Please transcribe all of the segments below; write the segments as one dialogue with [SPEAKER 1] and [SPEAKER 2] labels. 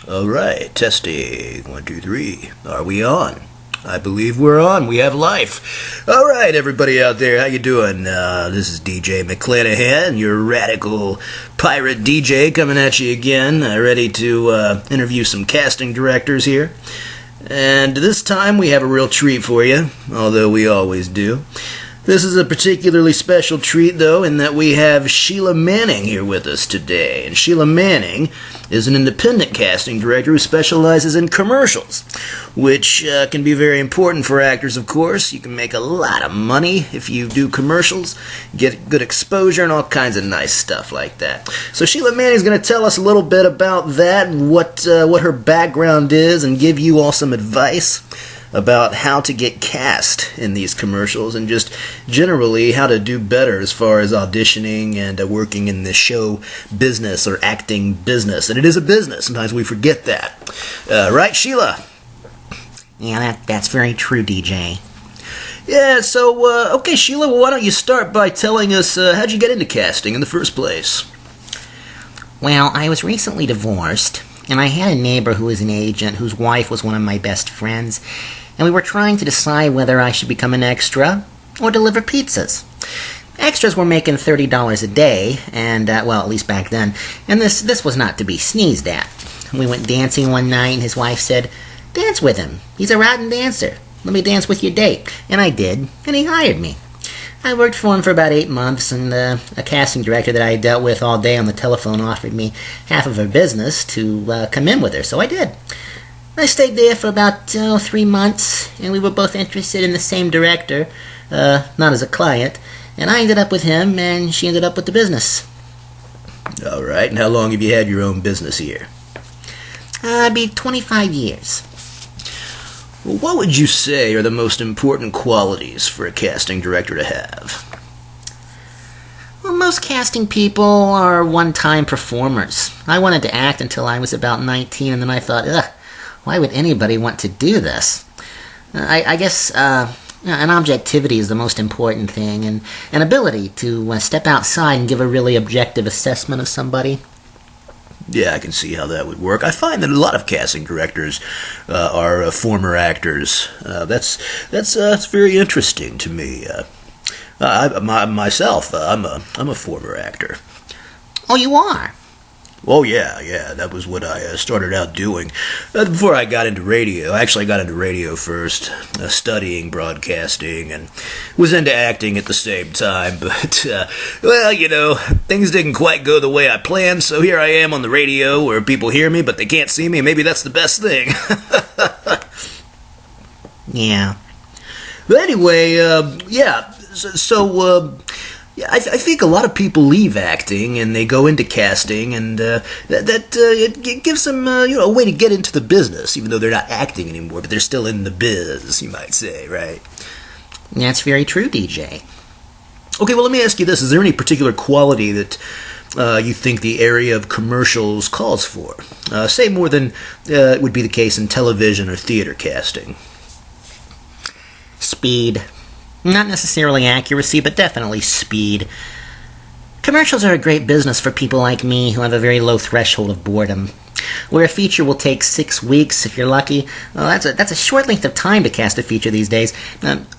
[SPEAKER 1] All right, testing. 1, 2, 3. Are we on? I believe we're on. We have life. All right, everybody out there, how you doing? This is DJ McClanahan, your radical pirate DJ, coming at you again, ready to interview some casting directors here. And this time we have a real treat for you, although we always do. This is a particularly special treat, though, in that we have Sheila Manning here with us today. And Sheila Manning is an independent casting director who specializes in commercials, which can be very important for actors, of course. You can make a lot of money if you do commercials, get good exposure, and all kinds of nice stuff like that. So Sheila Manning is going to tell us a little bit about that, what her background is, and give you all some advice about how to get cast in these commercials and just generally how to do better as far as auditioning and working in the show business or acting business. And it is a business. Sometimes we forget that. Right, Sheila?
[SPEAKER 2] Yeah, that's very true, DJ.
[SPEAKER 1] Yeah, so, okay, Sheila, well, why don't you start by telling us how'd you get into casting in the first place?
[SPEAKER 2] Well, I was recently divorced, and I had a neighbor who was an agent whose wife was one of my best friends, and we were trying to decide whether I should become an extra or deliver pizzas. Extras were making $30 a day, and, well, at least back then, and this was not to be sneezed at. We went dancing one night, and his wife said, "Dance with him. He's a rotten dancer. Let me dance with your date." And I did, and he hired me. I worked for him for about 8 months, and a casting director that I dealt with all day on the telephone offered me half of her business to come in with her, so I did. I stayed there for about 3 months, and we were both interested in the same director, not as a client, and I ended up with him, and she ended up with the business.
[SPEAKER 1] All right, and how long have you had your own business here?
[SPEAKER 2] It'd be 25 years.
[SPEAKER 1] Well, what would you say are the most important qualities for a casting director to have?
[SPEAKER 2] Well, most casting people are one-time performers. I wanted to act until I was about 19, and then I thought, why would anybody want to do this? I guess an objectivity is the most important thing, and an ability to step outside and give a really objective assessment of somebody.
[SPEAKER 1] Yeah, I can see how that would work. I find that a lot of casting directors are former actors. That's very interesting to me. Myself, I'm a former actor.
[SPEAKER 2] Oh, you are?
[SPEAKER 1] Oh, yeah, that was what I started out doing. Before I got into radio, I actually got into radio first, studying broadcasting, and was into acting at the same time, but, well, you know, things didn't quite go the way I planned, so here I am on the radio where people hear me, but they can't see me, and maybe that's the best thing.
[SPEAKER 2] Yeah.
[SPEAKER 1] But anyway, yeah, I think a lot of people leave acting and they go into casting, and it gives them a way to get into the business, even though they're not acting anymore, but they're still in the biz, you might say, right?
[SPEAKER 2] That's very true, DJ.
[SPEAKER 1] Okay, well, let me ask you this. Is there any particular quality that you think the area of commercials calls for? Say more than would be the case in television or theater casting.
[SPEAKER 2] Speed. Not necessarily accuracy, but definitely speed. Commercials are a great business for people like me who have a very low threshold of boredom. Where a feature will take 6 weeks if you're lucky, well, that's a short length of time to cast a feature these days.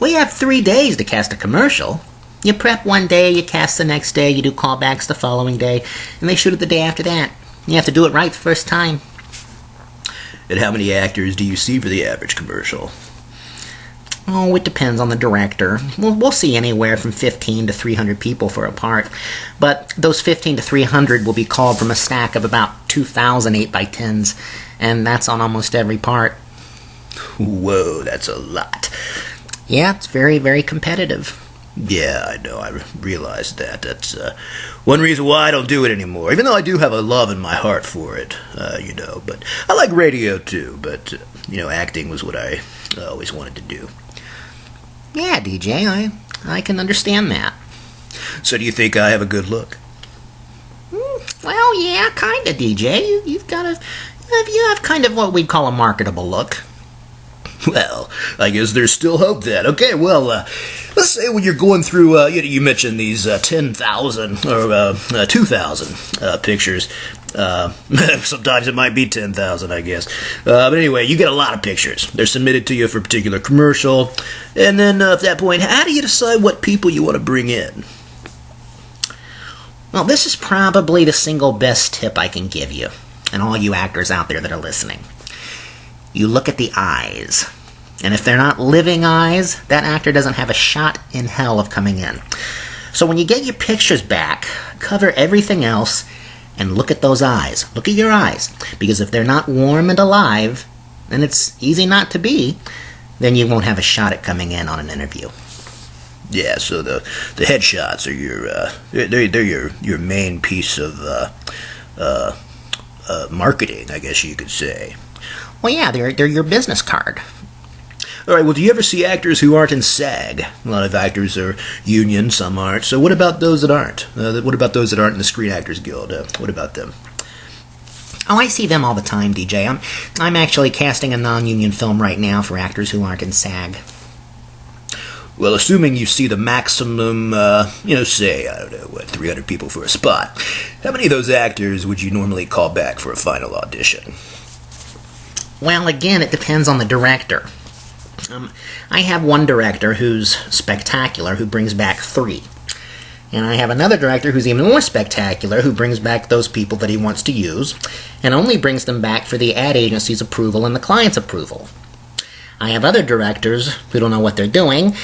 [SPEAKER 2] We have 3 days to cast a commercial. You prep one day, you cast the next day, you do callbacks the following day, and they shoot it the day after that. You have to do it right the first time.
[SPEAKER 1] And how many actors do you see for the average commercial?
[SPEAKER 2] Oh, it depends on the director. We'll see anywhere from 15 to 300 people for a part. But those 15 to 300 will be called from a stack of about 2,000 8x10s, and that's on almost every part.
[SPEAKER 1] Whoa, that's a lot.
[SPEAKER 2] Yeah, it's very, very competitive.
[SPEAKER 1] Yeah, I know. I realized that. That's one reason why I don't do it anymore, even though I do have a love in my heart for it, But I like radio, too, but, acting was what I always wanted to do.
[SPEAKER 2] Yeah, DJ, I can understand that.
[SPEAKER 1] So do you think I have a good look?
[SPEAKER 2] Well, yeah, kinda, DJ. You have kind of what we'd call a marketable look.
[SPEAKER 1] Well, I guess there's still hope then. Okay, well, let's say when you're going through, you mentioned these 10,000 or 2,000 pictures. Sometimes it might be 10,000, I guess. But anyway, you get a lot of pictures. They're submitted to you for a particular commercial. And then at that point, how do you decide what people you want to bring in?
[SPEAKER 2] Well, this is probably the single best tip I can give you, and all you actors out there that are listening. You look at the eyes. And if they're not living eyes, that actor doesn't have a shot in hell of coming in. So when you get your pictures back, cover everything else and look at those eyes. Look at your eyes. Because if they're not warm and alive, and it's easy not to be, then you won't have a shot at coming in on an interview.
[SPEAKER 1] Yeah, so the headshots are they're your main piece of marketing, I guess you could say.
[SPEAKER 2] Well, yeah, they're your business card.
[SPEAKER 1] All right, well, do you ever see actors who aren't in SAG? A lot of actors are union, some aren't. So what about those that aren't? What about those that aren't in the Screen Actors Guild? What about them?
[SPEAKER 2] Oh, I see them all the time, DJ. I'm actually casting a non-union film right now for actors who aren't in SAG.
[SPEAKER 1] Well, assuming you see the maximum, say, 300 people for a spot, how many of those actors would you normally call back for a final audition?
[SPEAKER 2] Well, again, it depends on the director. I have one director who's spectacular, who brings back 3. And I have another director who's even more spectacular, who brings back those people that he wants to use, and only brings them back for the ad agency's approval and the client's approval. I have other directors who don't know what they're doing,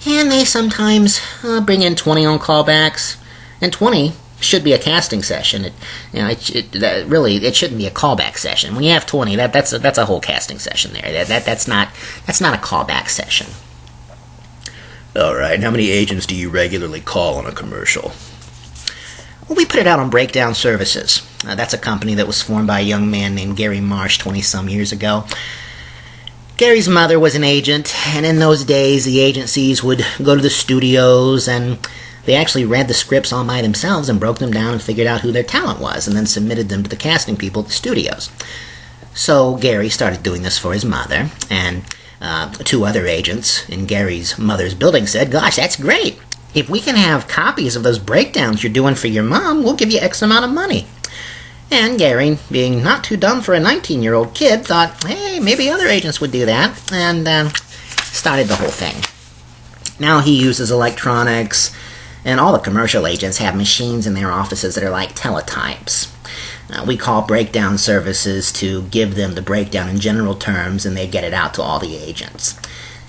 [SPEAKER 2] and they sometimes bring in 20 on callbacks, and 20 should be a casting session. It shouldn't be a callback session. When you have 20, that's a whole casting session there. That's not a callback session.
[SPEAKER 1] All right. How many agents do you regularly call on a commercial?
[SPEAKER 2] Well, we put it out on Breakdown Services. That's a company that was formed by a young man named Gary Marsh 20-some years ago. Gary's mother was an agent, and in those days, the agencies would go to the studios, and they actually read the scripts all by themselves and broke them down and figured out who their talent was, and then submitted them to the casting people at the studios. So Gary started doing this for his mother, and 2 other agents in Gary's mother's building said, "Gosh, that's great. If we can have copies of those breakdowns you're doing for your mom, we'll give you X amount of money." And Gary, being not too dumb for a 19-year-old kid, thought, hey, maybe other agents would do that, and started the whole thing. Now he uses electronics, and all the commercial agents have machines in their offices that are like teletypes. We call Breakdown Services to give them the breakdown in general terms, and they get it out to all the agents.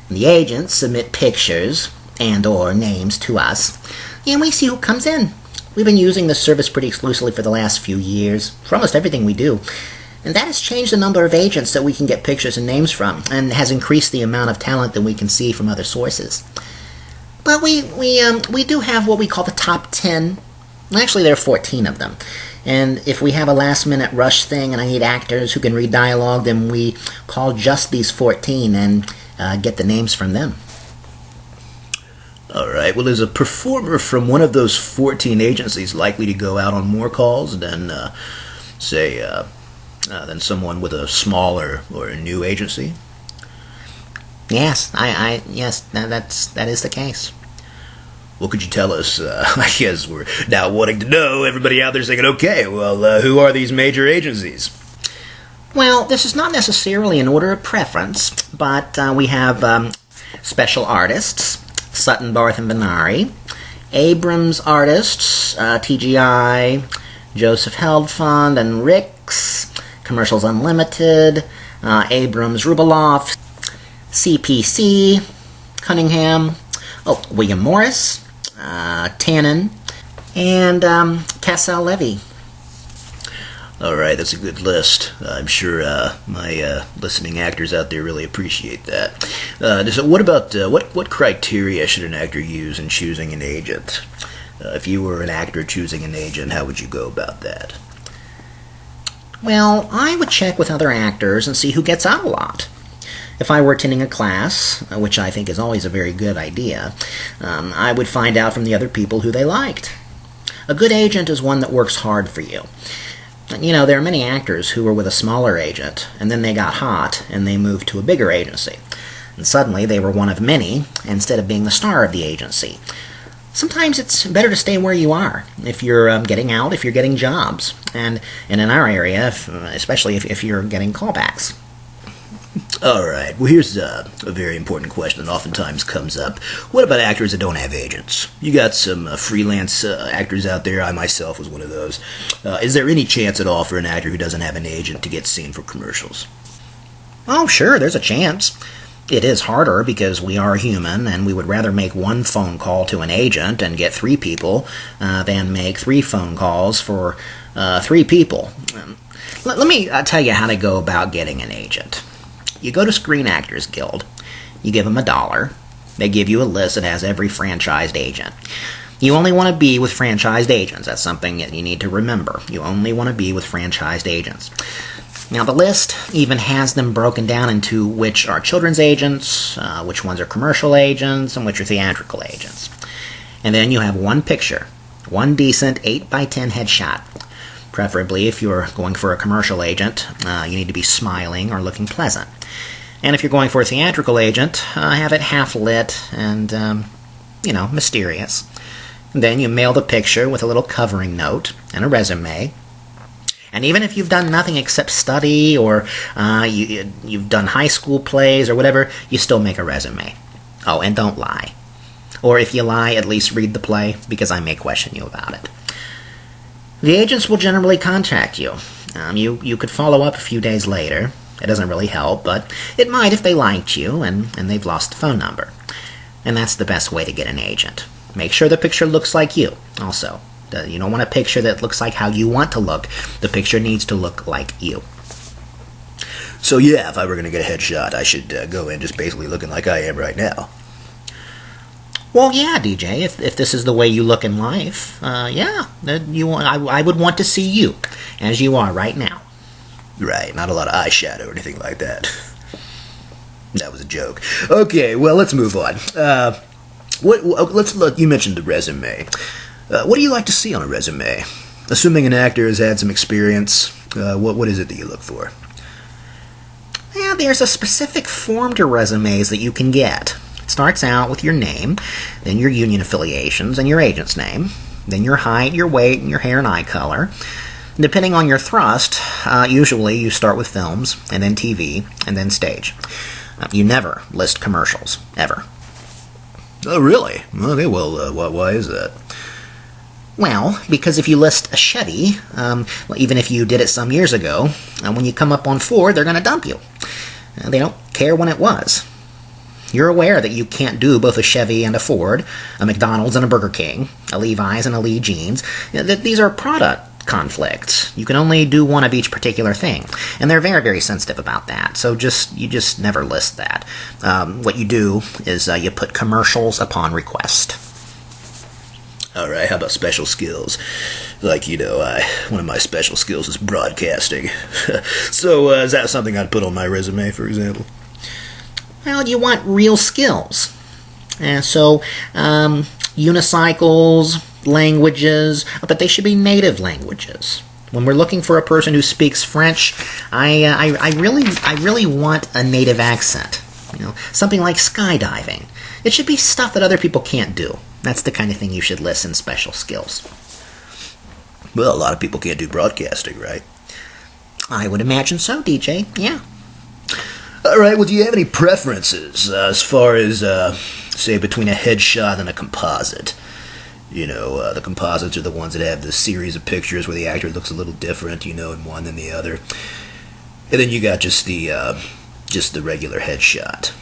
[SPEAKER 2] And the agents submit pictures and or names to us, and we see who comes in. We've been using this service pretty exclusively for the last few years, for almost everything we do. And that has changed the number of agents that we can get pictures and names from, and has increased the amount of talent that we can see from other sources. But we do have what we call the top 10. Actually, there are 14 of them. And if we have a last-minute rush thing and I need actors who can read dialogue, then we call just these 14 and get the names from them.
[SPEAKER 1] All right. Well, is a performer from one of those 14 agencies likely to go out on more calls than, than someone with a smaller or a new agency?
[SPEAKER 2] Yes, yes, that is the case.
[SPEAKER 1] Well, could you tell us, I guess we're now wanting to know, everybody out there thinking, okay, well, who are these major agencies?
[SPEAKER 2] Well, this is not necessarily in order of preference, but we have Special Artists, Sutton, Barth, and Benari, Abrams Artists, TGI, Joseph Held Fund, and Ricks, Commercials Unlimited, Abrams Rubaloff, CPC, Cunningham, William Morris, Tannen, and Cassell Levy.
[SPEAKER 1] All right, that's a good list. I'm sure my listening actors out there really appreciate that. So what about what criteria should an actor use in choosing an agent? If you were an actor choosing an agent, how would you go about that?
[SPEAKER 2] Well, I would check with other actors and see who gets out a lot. If I were attending a class, which I think is always a very good idea, I would find out from the other people who they liked. A good agent is one that works hard for you. You know, there are many actors who were with a smaller agent, and then they got hot, and they moved to a bigger agency. And suddenly they were one of many instead of being the star of the agency. Sometimes it's better to stay where you are if you're getting out, if you're getting jobs, and in our area, especially if you're getting callbacks.
[SPEAKER 1] All right, well, here's a very important question that oftentimes comes up. What about actors that don't have agents? You got some freelance actors out there. I myself was one of those. Is there any chance at all for an actor who doesn't have an agent to get seen for commercials?
[SPEAKER 2] Oh, sure, there's a chance. It is harder because we are human, and we would rather make one phone call to an agent and get 3 people than make 3 phone calls for 3 people. Let me tell you how to go about getting an agent. You go to Screen Actors Guild, you give them $1, they give you a list that has every franchised agent. You only want to be with franchised agents. That's something that you need to remember. You only want to be with franchised agents. Now, the list even has them broken down into which are children's agents, which ones are commercial agents, and which are theatrical agents. And then you have one picture, one decent 8x10 headshot. Preferably, if you're going for a commercial agent, you need to be smiling or looking pleasant. And if you're going for a theatrical agent, have it half-lit and, mysterious. And then you mail the picture with a little covering note and a resume. And even if you've done nothing except study or you've done high school plays or whatever, you still make a resume. Oh, and don't lie. Or if you lie, at least read the play, because I may question you about it. The agents will generally contact you. You could follow up a few days later. It doesn't really help, but it might if they liked you and they've lost the phone number. And that's the best way to get an agent. Make sure the picture looks like you, also. You don't want a picture that looks like how you want to look. The picture needs to look like you.
[SPEAKER 1] So yeah, if I were going to get a headshot, I should go in just basically looking like I am right now.
[SPEAKER 2] Well, yeah, DJ, if this is the way you look in life, I would want to see you as you are right now.
[SPEAKER 1] Right, not a lot of eyeshadow or anything like that. That was a joke. Okay, well, let's move on. You mentioned the resume. What do you like to see on a resume? Assuming an actor has had some experience, what is it that you look for?
[SPEAKER 2] Yeah, there's a specific form to resumes that you can get. It starts out with your name, then your union affiliations and your agent's name, then your height, your weight, and your hair and eye color. Depending on your thrust, usually you start with films, and then TV, and then stage. You never list commercials, ever.
[SPEAKER 1] Oh, really? Okay, well, why is that?
[SPEAKER 2] Well, because if you list a Chevy, even if you did it some years ago, when you come up on Ford, they're going to dump you. They don't care when it was. You're aware that you can't do both a Chevy and a Ford, a McDonald's and a Burger King, a Levi's and a Lee Jeans. These are product conflicts. You can only do one of each particular thing. And they're very, very sensitive about that. So you just never list that. What you do is you put commercials upon request.
[SPEAKER 1] All right, how about special skills? Like, one of my special skills is broadcasting. So, is that something I'd put on my resume, for example?
[SPEAKER 2] Well, you want real skills. So, unicycles, languages, but they should be native languages. When we're looking for a person who speaks French, I really want a native accent. Something like skydiving. It should be stuff that other people can't do. That's the kind of thing you should list in special skills.
[SPEAKER 1] Well, a lot of people can't do broadcasting, right?
[SPEAKER 2] I would imagine so, DJ. Yeah.
[SPEAKER 1] All right, well, do you have any preferences as far as, say, between a headshot and a composite? The composites are the ones that have the series of pictures where the actor looks a little different, in one than the other. And then you got just the regular headshot.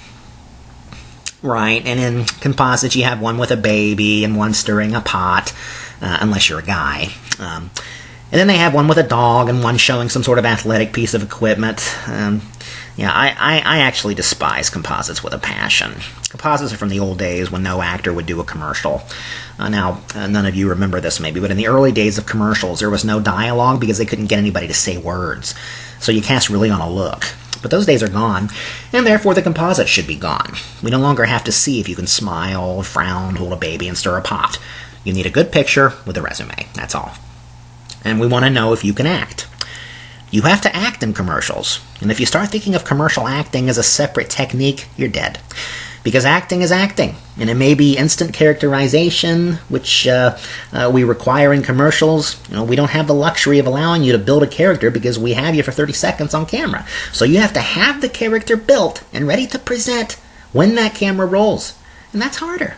[SPEAKER 2] Right, and in composites you have one with a baby and one stirring a pot, unless you're a guy. And then they have one with a dog and one showing some sort of athletic piece of equipment. I actually despise composites with a passion. Composites are from the old days when no actor would do a commercial. Now, none of you remember this maybe, but in the early days of commercials, there was no dialogue because they couldn't get anybody to say words. So you cast really on a look. But those days are gone, and therefore the composite should be gone. We no longer have to see if you can smile, frown, hold a baby, and stir a pot. You need a good picture with a resume, that's all. And we want to know if you can act. You have to act in commercials. And if you start thinking of commercial acting as a separate technique, you're dead. Because acting is acting, and it may be instant characterization, which we require in commercials. We don't have the luxury of allowing you to build a character because we have you for 30 seconds on camera. So you have to have the character built and ready to present when that camera rolls. And that's harder.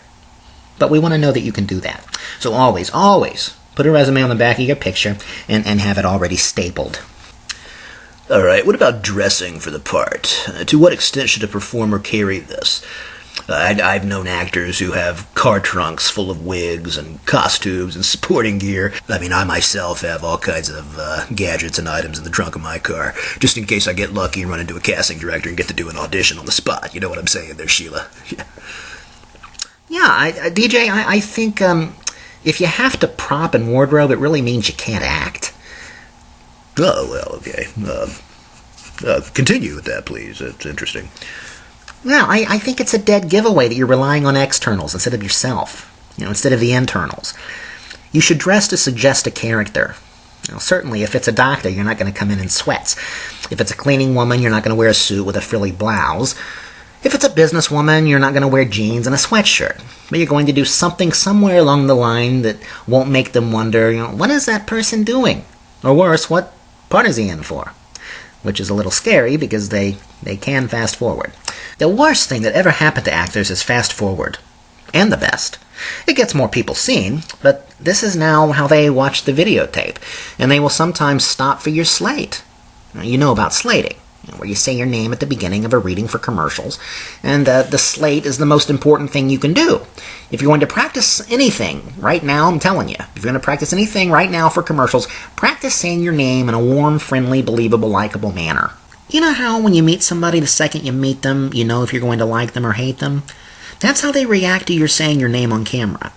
[SPEAKER 2] But we want to know that you can do that. So always, always put a resume on the back of your picture and have it already stapled.
[SPEAKER 1] All right, what about dressing for the part? To what extent should a performer carry this? I've known actors who have car trunks full of wigs and costumes and sporting gear. I mean, I myself have all kinds of gadgets and items in the trunk of my car, just in case I get lucky and run into a casting director and get to do an audition on the spot. You know what I'm saying there, Sheila?
[SPEAKER 2] DJ, I think if you have to prop and wardrobe, it really means you can't act.
[SPEAKER 1] Oh, well, okay. Continue with that, please. It's interesting.
[SPEAKER 2] Well, I think it's a dead giveaway that you're relying on externals instead of yourself, instead of the internals. You should dress to suggest a character. Certainly, if it's a doctor, you're not going to come in sweats. If it's a cleaning woman, you're not going to wear a suit with a frilly blouse. If it's a businesswoman, you're not going to wear jeans and a sweatshirt. But you're going to do something somewhere along the line that won't make them wonder, what is that person doing? Or worse, what part is he in for? Which is a little scary because they can fast forward. The worst thing that ever happened to actors is fast forward. And the best. It gets more people seen, but this is now how they watch the videotape. And they will sometimes stop for your slate. You know about slating, where you say your name at the beginning of a reading for commercials. And the slate is the most important thing you can do. If you're going to practice anything right now, I'm telling you, if you're going to practice anything right now for commercials, practice saying your name in a warm, friendly, believable, likable manner. You know how when you meet somebody, the second you meet them, you know if you're going to like them or hate them? That's how they react to your saying your name on camera.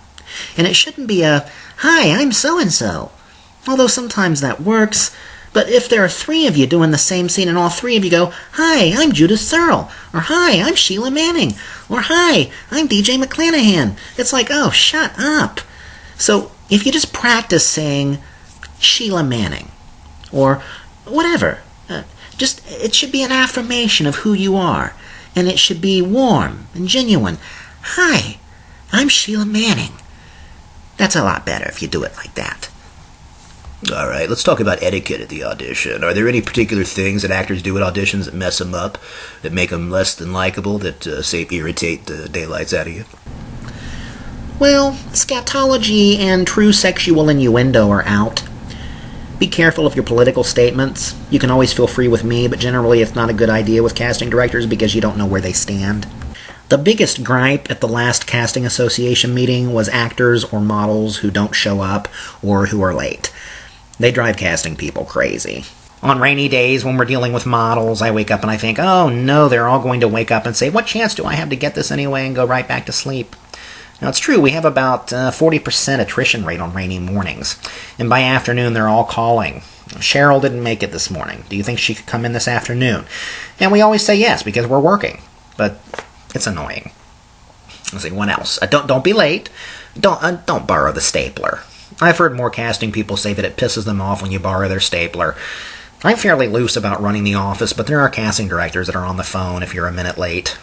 [SPEAKER 2] And it shouldn't be a, "Hi, I'm so-and-so." Although sometimes that works. But if there are three of you doing the same scene and all three of you go, "Hi, I'm Judith Searle," or "Hi, I'm Sheila Manning," or "Hi, I'm DJ McClanahan," it's like, oh, shut up. So if you just practice saying Sheila Manning, or whatever, it should be an affirmation of who you are, and it should be warm and genuine. "Hi, I'm Sheila Manning." That's a lot better if you do it like that.
[SPEAKER 1] All right, let's talk about etiquette at the audition. Are there any particular things that actors do at auditions that mess them up, that make them less than likable, that, say, irritate the daylights out of you?
[SPEAKER 2] Well, scatology and true sexual innuendo are out. Be careful of your political statements. You can always feel free with me, but generally it's not a good idea with casting directors because you don't know where they stand. The biggest gripe at the last casting association meeting was actors or models who don't show up or who are late. They drive casting people crazy. On rainy days when we're dealing with models, I wake up and I think, oh no, they're all going to wake up and say, "What chance do I have to get this anyway?" and go right back to sleep. Now, it's true, we have about 40% attrition rate on rainy mornings. And by afternoon, they're all calling. "Sheryl didn't make it this morning. Do you think she could come in this afternoon?" And we always say yes, because we're working. But it's annoying. Let's see, what else? Don't be late. Don't borrow the stapler. I've heard more casting people say that it pisses them off when you borrow their stapler. I'm fairly loose about running the office, but there are casting directors that are on the phone if you're a minute late.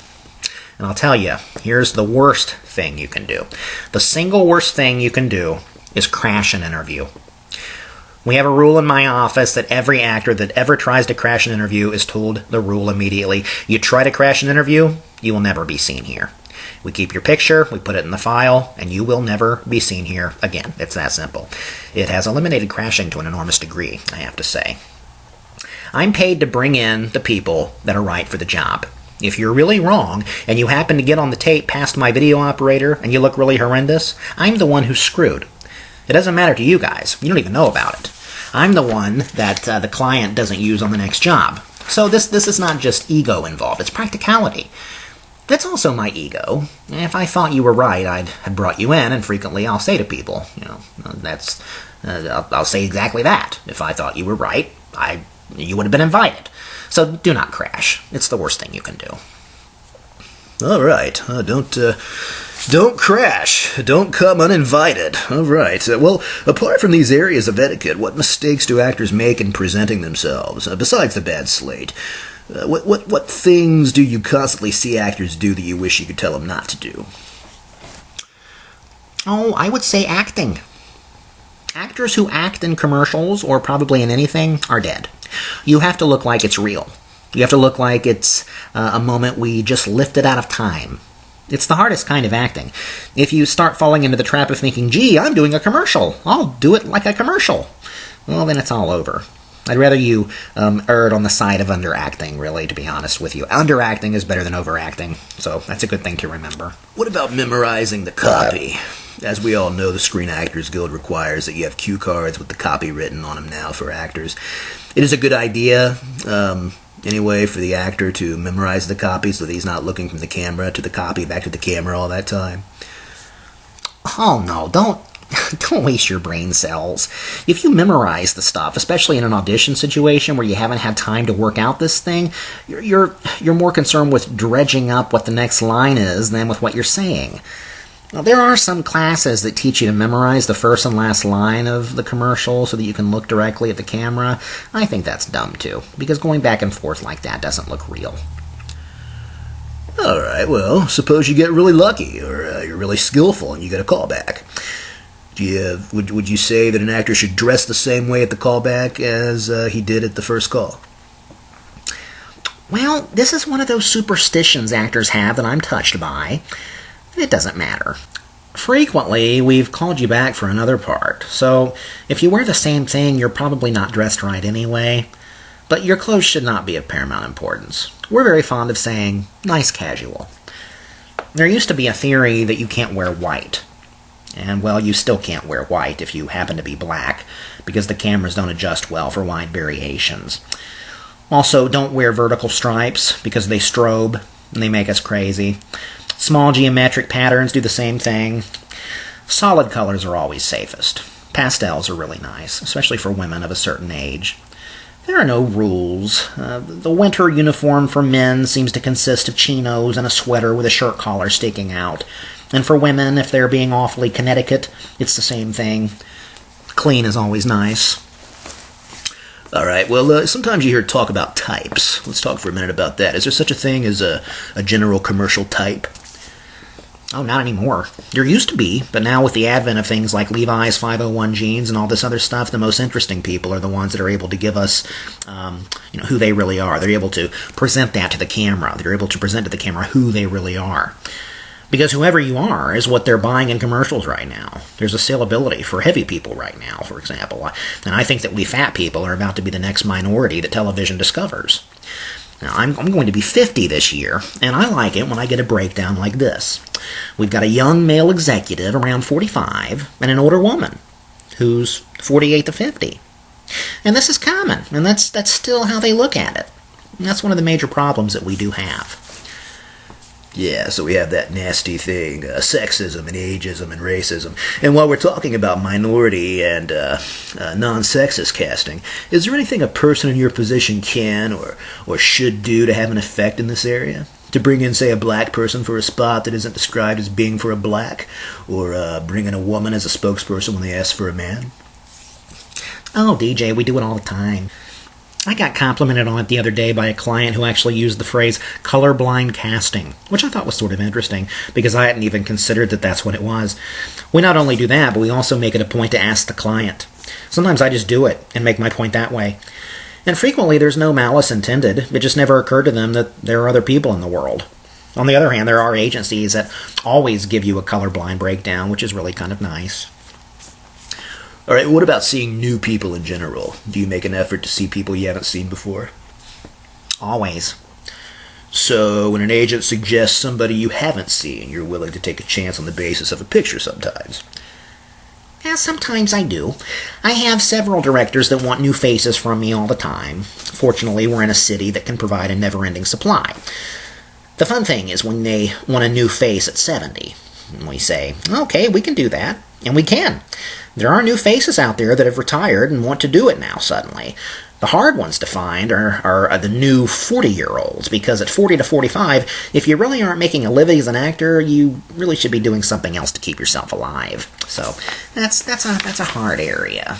[SPEAKER 2] And I'll tell you, here's the worst thing you can do. The single worst thing you can do is crash an interview. We have a rule in my office that every actor that ever tries to crash an interview is told the rule immediately. You try to crash an interview, you will never be seen here. We keep your picture, we put it in the file, and you will never be seen here again. It's that simple. It has eliminated crashing to an enormous degree, I have to say. I'm paid to bring in the people that are right for the job. If you're really wrong, and you happen to get on the tape past my video operator, and you look really horrendous, I'm the one who's screwed. It doesn't matter to you guys. You don't even know about it. I'm the one that the client doesn't use on the next job. So this is not just ego involved, it's practicality. That's also my ego. If I thought you were right, I'd have brought you in, and frequently I'll say to people, I'll say exactly that. If I thought you were right, you would have been invited. So do not crash. It's the worst thing you can do.
[SPEAKER 1] All right. Don't crash. Don't come uninvited. All right. Well, apart from these areas of etiquette, what mistakes do actors make in presenting themselves, besides the bad slate? What things do you constantly see actors do that you wish you could tell them not to do?
[SPEAKER 2] Oh, I would say acting. Actors who act in commercials, or probably in anything, are dead. You have to look like it's real. You have to look like it's a moment we just lifted out of time. It's the hardest kind of acting. If you start falling into the trap of thinking, gee, I'm doing a commercial, I'll do it like a commercial, well, then it's all over. I'd rather you erred on the side of underacting, really, to be honest with you. Underacting is better than overacting, so that's a good thing to remember.
[SPEAKER 1] What about memorizing the copy? As we all know, the Screen Actors Guild requires that you have cue cards with the copy written on them now for actors. It is a good idea, anyway, for the actor to memorize the copy so that he's not looking from the camera to the copy back to the camera all that time.
[SPEAKER 2] Oh, no, don't waste your brain cells. If you memorize the stuff, especially in an audition situation where you haven't had time to work out this thing, you're more concerned with dredging up what the next line is than with what you're saying. Now, there are some classes that teach you to memorize the first and last line of the commercial so that you can look directly at the camera. I think that's dumb, too, because going back and forth like that doesn't look real.
[SPEAKER 1] All right, well, suppose you get really lucky, or you're really skillful and you get a callback. Would you say that an actor should dress the same way at the callback as he did at the first call?
[SPEAKER 2] Well, this is one of those superstitions actors have that I'm touched by. It doesn't matter. Frequently, we've called you back for another part, so if you wear the same thing, you're probably not dressed right anyway. But your clothes should not be of paramount importance. We're very fond of saying, nice casual. There used to be a theory that you can't wear white. And, well, you still can't wear white if you happen to be black, because the cameras don't adjust well for wide variations. Also, don't wear vertical stripes, because they strobe, and they make us crazy. Small geometric patterns do the same thing. Solid colors are always safest. Pastels are really nice, especially for women of a certain age. There are no rules. The winter uniform for men seems to consist of chinos and a sweater with a shirt collar sticking out. And for women, if they're being awfully Connecticut, it's the same thing. Clean is always nice.
[SPEAKER 1] All right, well, sometimes you hear talk about types. Let's talk for a minute about that. Is there such a thing as a general commercial type?
[SPEAKER 2] Oh, not anymore. There used to be, but now with the advent of things like Levi's 501 jeans and all this other stuff, the most interesting people are the ones that are able to give us, who they really are. They're able to present that to the camera. They're able to present to the camera who they really are. Because whoever you are is what they're buying in commercials right now. There's a saleability for heavy people right now, for example. And I think that we fat people are about to be the next minority that television discovers. Now, I'm going to be 50 this year, and I like it when I get a breakdown like this. We've got a young male executive around 45 and an older woman who's 48 to 50. And this is common, and that's still how they look at it. And that's one of the major problems that we do have.
[SPEAKER 1] Yeah, so we have that nasty thing, sexism and ageism and racism. And while we're talking about minority and non-sexist casting, is there anything a person in your position can or should do to have an effect in this area? To bring in, say, a black person for a spot that isn't described as being for a black? Or bring in a woman as a spokesperson when they ask for a man?
[SPEAKER 2] Oh, DJ, we do it all the time. I got complimented on it the other day by a client who actually used the phrase colorblind casting, which I thought was sort of interesting, because I hadn't even considered that that's what it was. We not only do that, but we also make it a point to ask the client. Sometimes I just do it and make my point that way. And frequently there's no malice intended. It just never occurred to them that there are other people in the world. On the other hand, there are agencies that always give you a colorblind breakdown, which is really kind of nice.
[SPEAKER 1] All right, what about seeing new people in general? Do you make an effort to see people you haven't seen before?
[SPEAKER 2] Always.
[SPEAKER 1] So when an agent suggests somebody you haven't seen, you're willing to take a chance on the basis of a picture sometimes?
[SPEAKER 2] Yeah, sometimes I do. I have several directors that want new faces from me all the time. Fortunately, we're in a city that can provide a never-ending supply. The fun thing is when they want a new face at 70. And we say, okay, we can do that. And we can. There are new faces out there that have retired and want to do it now suddenly. The hard ones to find are the new 40-year-olds, because at 40 to 45, if you really aren't making a living as an actor, you really should be doing something else to keep yourself alive. So that's a hard area.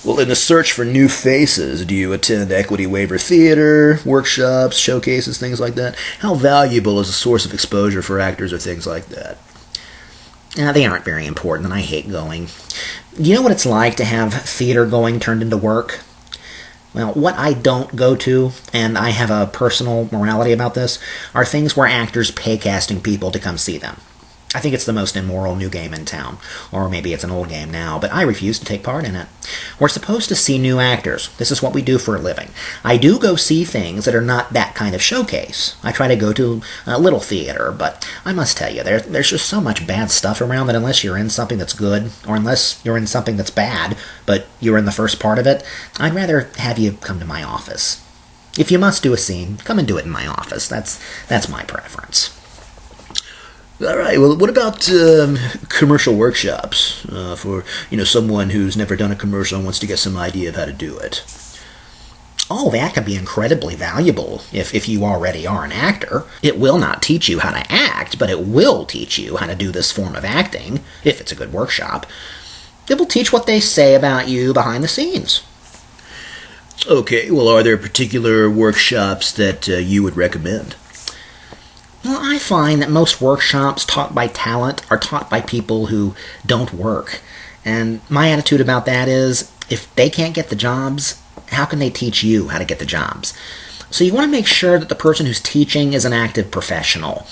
[SPEAKER 1] Well, in the search for new faces, do you attend equity waiver theater, workshops, showcases, things like that? How valuable is a source of exposure for actors or things like that?
[SPEAKER 2] They aren't very important, and I hate going. You know what it's like to have theater going turned into work? Well, what I don't go to, and I have a personal morality about this, are things where actors pay casting people to come see them. I think it's the most immoral new game in town. Or maybe it's an old game now, but I refuse to take part in it. We're supposed to see new actors. This is what we do for a living. I do go see things that are not that kind of showcase. I try to go to a little theater, but I must tell you, there's just so much bad stuff around that unless you're in something that's good, or unless you're in something that's bad, but you're in the first part of it, I'd rather have you come to my office. If you must do a scene, come and do it in my office. That's my preference.
[SPEAKER 1] All right. Well, what about commercial workshops for someone who's never done a commercial and wants to get some idea of how to do it?
[SPEAKER 2] Oh, that can be incredibly valuable if you already are an actor. It will not teach you how to act, but it will teach you how to do this form of acting, if it's a good workshop. It will teach what they say about you behind the scenes.
[SPEAKER 1] Okay. Well, are there particular workshops that you would recommend?
[SPEAKER 2] Well, I find that most workshops taught by talent are taught by people who don't work. And my attitude about that is, if they can't get the jobs, how can they teach you how to get the jobs? So you want to make sure that the person who's teaching is an active professional.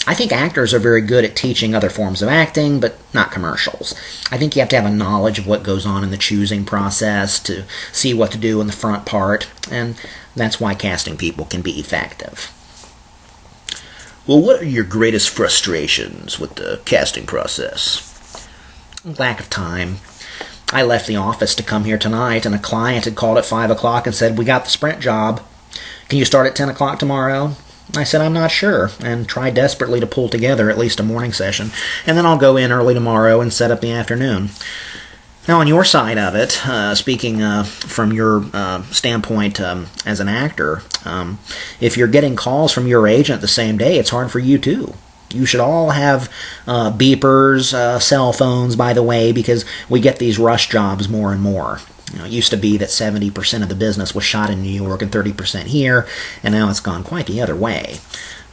[SPEAKER 2] I think actors are very good at teaching other forms of acting, but not commercials. I think you have to have a knowledge of what goes on in the choosing process to see what to do in the front part, and that's why casting people can be effective.
[SPEAKER 1] Well, what are your greatest frustrations with the casting process?
[SPEAKER 2] Lack of time. I left the office to come here tonight, and a client had called at 5 o'clock and said, "We got the Sprint job. Can you start at 10 o'clock tomorrow?" I said, "I'm not sure," and tried desperately to pull together at least a morning session, and then I'll go in early tomorrow and set up the afternoon. Now, on your side of it, speaking from your standpoint as an actor, if you're getting calls from your agent the same day, it's hard for you too. You should all have beepers, cell phones, by the way, because we get these rush jobs more and more. It used to be that 70% of the business was shot in New York and 30% here, and now it's gone quite the other way.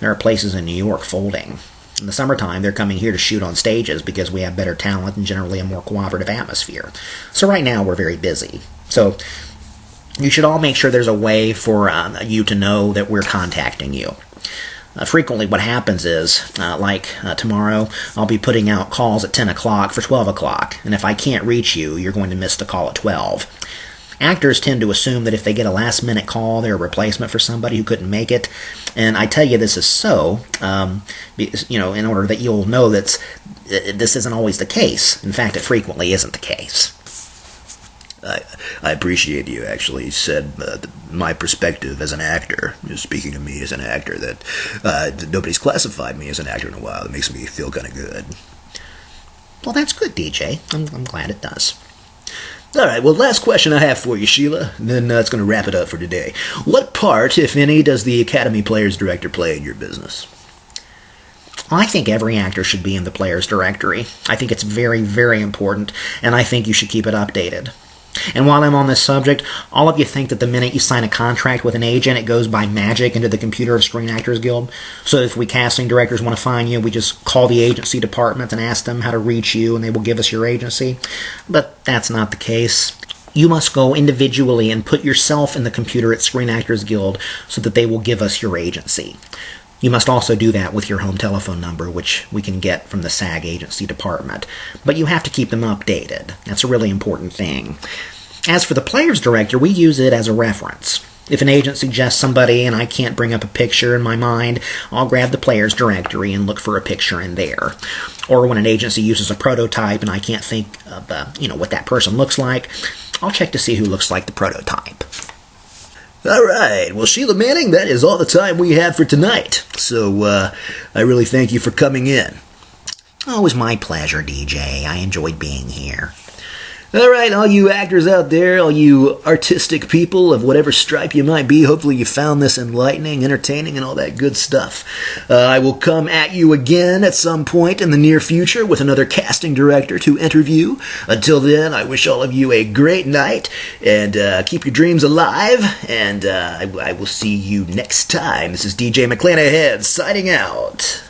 [SPEAKER 2] There are places in New York folding. In the summertime, they're coming here to shoot on stages because we have better talent and generally a more cooperative atmosphere. So right now, we're very busy. So you should all make sure there's a way for you to know that we're contacting you. Frequently what happens is, tomorrow, I'll be putting out calls at 10 o'clock for 12 o'clock, and if I can't reach you, you're going to miss the call at 12. Actors tend to assume that if they get a last-minute call, they're a replacement for somebody who couldn't make it, and I tell you this is so, in order that you'll know that this isn't always the case. In fact, it frequently isn't the case.
[SPEAKER 1] I appreciate you actually said my perspective as an actor, speaking of me as an actor, that nobody's classified me as an actor in a while. It makes me feel kind of good.
[SPEAKER 2] Well, that's good, DJ. I'm glad it does.
[SPEAKER 1] All right, well, last question I have for you, Sheila, then that's going to wrap it up for today. What part, if any, does the Academy Players Director play in your business?
[SPEAKER 2] I think every actor should be in the Players Directory. I think it's very, very important, and I think you should keep it updated. And while I'm on this subject, all of you think that the minute you sign a contract with an agent, it goes by magic into the computer of Screen Actors Guild. So if we casting directors want to find you, we just call the agency department and ask them how to reach you, and they will give us your agency. But that's not the case. You must go individually and put yourself in the computer at Screen Actors Guild so that they will give us your agency. You must also do that with your home telephone number, which we can get from the SAG agency department. But you have to keep them updated. That's a really important thing. As for the Players Director, we use it as a reference. If an agent suggests somebody and I can't bring up a picture in my mind, I'll grab the Players Directory and look for a picture in there. Or when an agency uses a prototype and I can't think of what that person looks like, I'll check to see who looks like the prototype.
[SPEAKER 1] All right. Well, Sheila Manning, that is all the time we have for tonight. So I really thank you for coming in.
[SPEAKER 2] Oh, it was my pleasure, DJ. I enjoyed being here.
[SPEAKER 1] All right, all you actors out there, all you artistic people of whatever stripe you might be, hopefully you found this enlightening, entertaining, and all that good stuff. I will come at you again at some point in the near future with another casting director to interview. Until then, I wish all of you a great night, and keep your dreams alive, and I will see you next time. This is DJ McClanahan signing out.